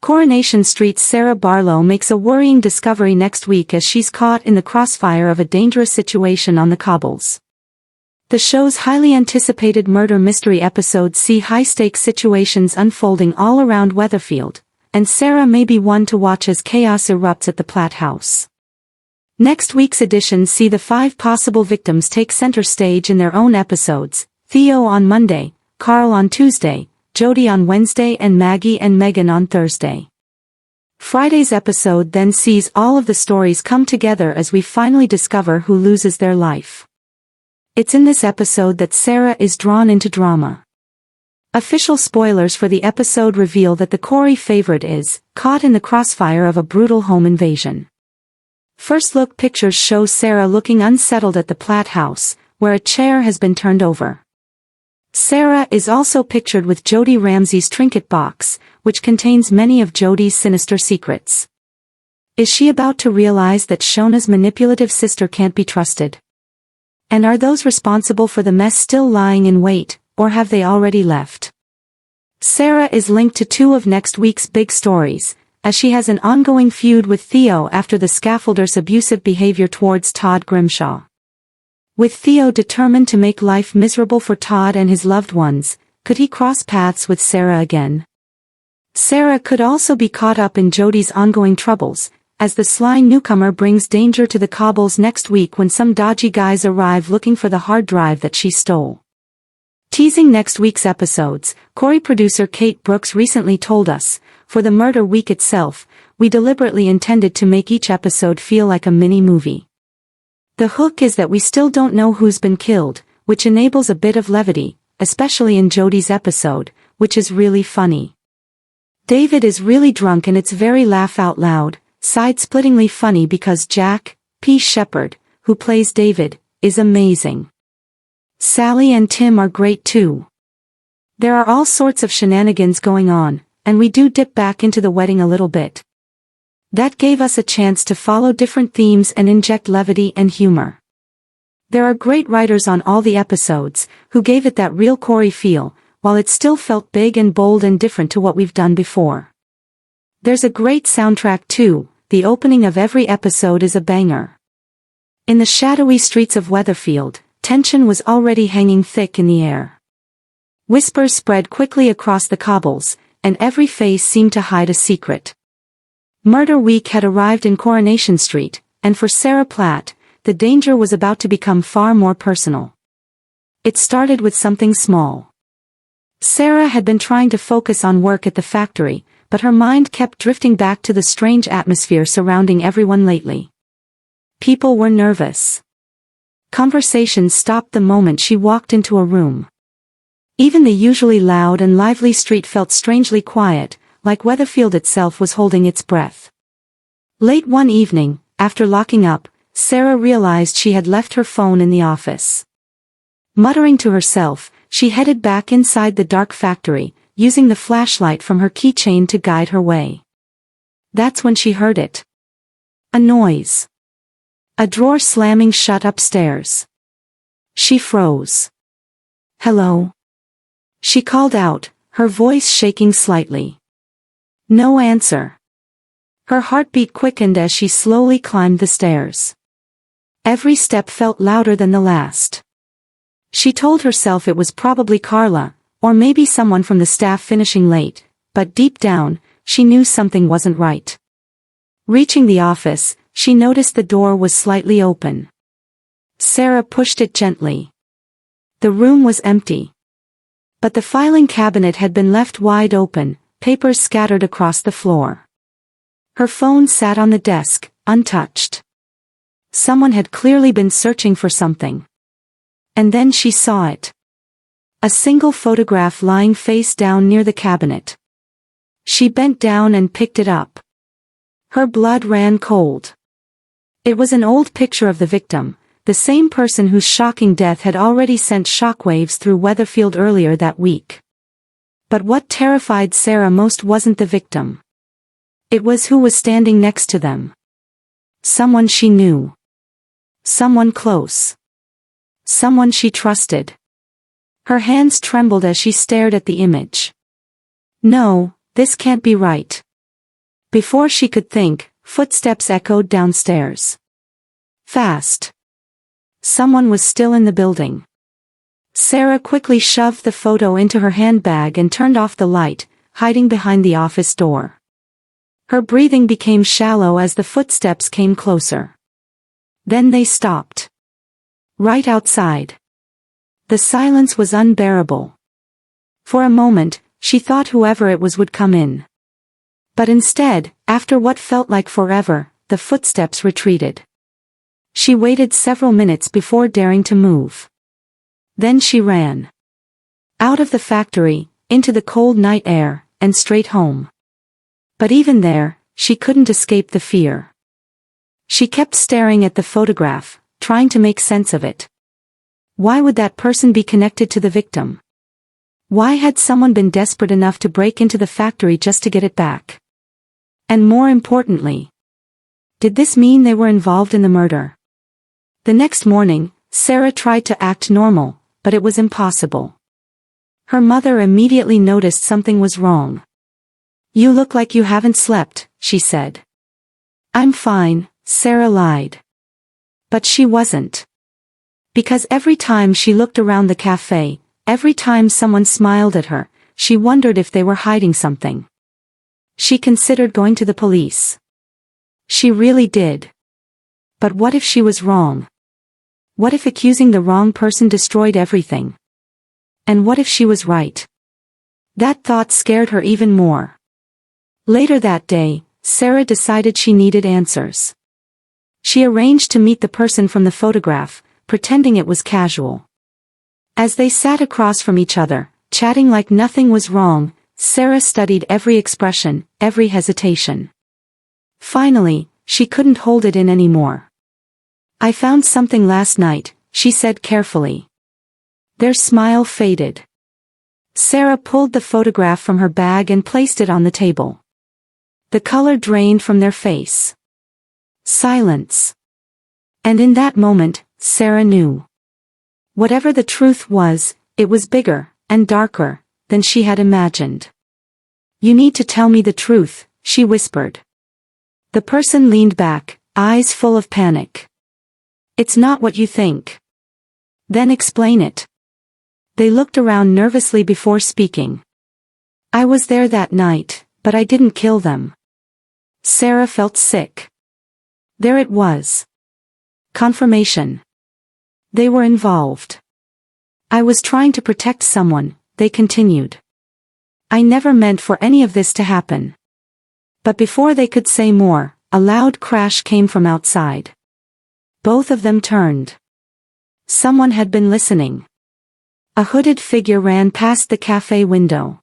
Coronation Street's Sarah Barlow makes a worrying discovery next week as she's caught in the crossfire of a dangerous situation on the cobbles. The show's highly anticipated murder mystery episodes see high-stakes situations unfolding all around Weatherfield, and Sarah may be one to watch as chaos erupts at the Platt house. Next week's editions see the 5 possible victims take center stage in their own episodes: Theo on Monday, Carl on Tuesday, Jody on Wednesday, and Maggie and Megan on Thursday. Friday's episode then sees all of the stories come together as we finally discover who loses their life. It's in this episode that Sarah is drawn into drama. Official spoilers for the episode reveal that the Corey favorite is caught in the crossfire of a brutal home invasion. First look pictures show Sarah looking unsettled at the Platt house, where a chair has been turned over. Sarah is also pictured with Jody Ramsey's trinket box, which contains many of Jody's sinister secrets. Is she about to realize that Shona's manipulative sister can't be trusted? And are those responsible for the mess still lying in wait, or have they already left? Sarah is linked to 2 of next week's big stories, as she has an ongoing feud with Theo after the scaffolder's abusive behavior towards Todd Grimshaw. With Theo determined to make life miserable for Todd and his loved ones, could he cross paths with Sarah again? Sarah could also be caught up in Jody's ongoing troubles, as the sly newcomer brings danger to the cobbles next week when some dodgy guys arrive looking for the hard drive that she stole. Teasing next week's episodes, Corey producer Kate Brooks recently told us, for the murder week itself, we deliberately intended to make each episode feel like a mini-movie. The hook is that we still don't know who's been killed, which enables a bit of levity, especially in Jody's episode, which is really funny. David is really drunk and it's very laugh out loud, side-splittingly funny because Jack P. Shepard, who plays David, is amazing. Sally and Tim are great too. There are all sorts of shenanigans going on, and we do dip back into the wedding a little bit. That gave us a chance to follow different themes and inject levity and humor. There are great writers on all the episodes, who gave it that real Corey feel, while it still felt big and bold and different to what we've done before. There's a great soundtrack too. The opening of every episode is a banger. In the shadowy streets of Weatherfield, tension was already hanging thick in the air. Whispers spread quickly across the cobbles, and every face seemed to hide a secret. Murder week had arrived in Coronation Street, and for Sarah Platt, the danger was about to become far more personal. It started with something small. Sarah had been trying to focus on work at the factory, but her mind kept drifting back to the strange atmosphere surrounding everyone lately. People were nervous. Conversations stopped the moment she walked into a room. Even the usually loud and lively street felt strangely quiet, like Weatherfield itself was holding its breath. Late one evening, after locking up, Sarah realized she had left her phone in the office. Muttering to herself, she headed back inside the dark factory, using the flashlight from her keychain to guide her way. That's when she heard it. A noise. A drawer slamming shut upstairs. She froze. "Hello?" She called out, her voice shaking slightly. No answer. Her heartbeat quickened as she slowly climbed the stairs. Every step felt louder than the last. She told herself it was probably Carla, or maybe someone from the staff finishing late, but deep down, she knew something wasn't right. Reaching the office, she noticed the door was slightly open. Sarah pushed it gently. The room was empty. But the filing cabinet had been left wide open, papers scattered across the floor. Her phone sat on the desk, untouched. Someone had clearly been searching for something. And then she saw it. A single photograph lying face down near the cabinet. She bent down and picked it up. Her blood ran cold. It was an old picture of the victim, the same person whose shocking death had already sent shockwaves through Weatherfield earlier that week. But what terrified Sarah most wasn't the victim. It was who was standing next to them. Someone she knew. Someone close. Someone she trusted. Her hands trembled as she stared at the image. No, this can't be right. Before she could think, footsteps echoed downstairs. Fast. Someone was still in the building. Sarah quickly shoved the photo into her handbag and turned off the light, hiding behind the office door. Her breathing became shallow as the footsteps came closer. Then they stopped. Right outside. The silence was unbearable. For a moment, she thought whoever it was would come in. But instead, after what felt like forever, the footsteps retreated. She waited several minutes before daring to move. Then she ran. Out of the factory, into the cold night air, and straight home. But even there, she couldn't escape the fear. She kept staring at the photograph, trying to make sense of it. Why would that person be connected to the victim? Why had someone been desperate enough to break into the factory just to get it back? And more importantly, did this mean they were involved in the murder? The next morning, Sarah tried to act normal, but it was impossible. Her mother immediately noticed something was wrong. "You look like you haven't slept," she said. "I'm fine," Sarah lied. But she wasn't. Because every time she looked around the cafe, every time someone smiled at her, she wondered if they were hiding something. She considered going to the police. She really did. But what if she was wrong? What if accusing the wrong person destroyed everything? And what if she was right? That thought scared her even more. Later that day, Sarah decided she needed answers. She arranged to meet the person from the photograph, pretending it was casual. As they sat across from each other, chatting like nothing was wrong, Sarah studied every expression, every hesitation. Finally, she couldn't hold it in anymore. "I found something last night," she said carefully. Their smile faded. Sarah pulled the photograph from her bag and placed it on the table. The color drained from their face. Silence. And in that moment, Sarah knew. Whatever the truth was, it was bigger, and darker, than she had imagined. "You need to tell me the truth," she whispered. The person leaned back, eyes full of panic. "It's not what you think." "Then explain it." They looked around nervously before speaking. "I was there that night, but I didn't kill them." Sarah felt sick. There it was. Confirmation. They were involved. "I was trying to protect someone," they continued. "I never meant for any of this to happen." But before they could say more, a loud crash came from outside. Both of them turned. Someone had been listening. A hooded figure ran past the cafe window.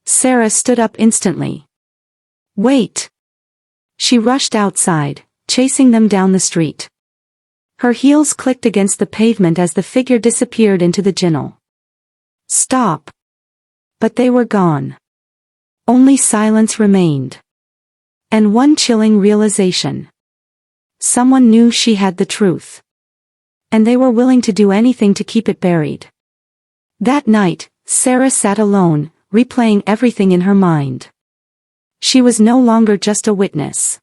Sarah stood up instantly. "Wait!" She rushed outside, chasing them down the street. Her heels clicked against the pavement as the figure disappeared into the tunnel. "Stop!" But they were gone. Only silence remained. And one chilling realization. Someone knew she had the truth. And they were willing to do anything to keep it buried. That night, Sarah sat alone, replaying everything in her mind. She was no longer just a witness.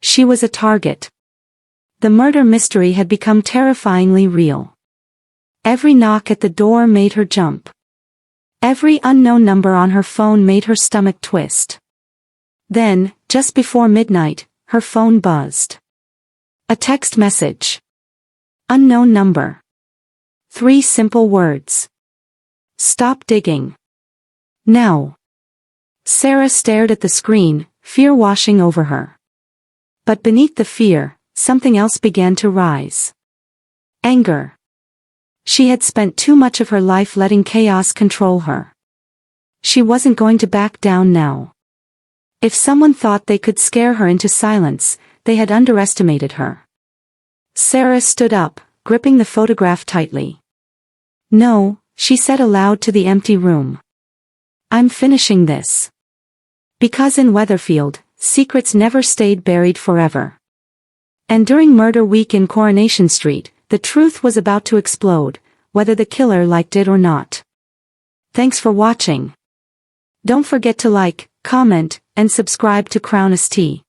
She was a target. The murder mystery had become terrifyingly real. Every knock at the door made her jump. Every unknown number on her phone made her stomach twist. Then, just before midnight, her phone buzzed. A text message. Unknown number. 3 simple words. "Stop digging. Now." Sarah stared at the screen, fear washing over her. But beneath the fear, something else began to rise. Anger. She had spent too much of her life letting chaos control her. She wasn't going to back down now. If someone thought they could scare her into silence, they had underestimated her. Sarah stood up, gripping the photograph tightly. "No," she said aloud to the empty room. "I'm finishing this." Because in Weatherfield, secrets never stayed buried forever. And during murder week in Coronation Street, the truth was about to explode, whether the killer liked it or not. Thanks for watching. Don't forget to like, comment, and subscribe to Crown ST.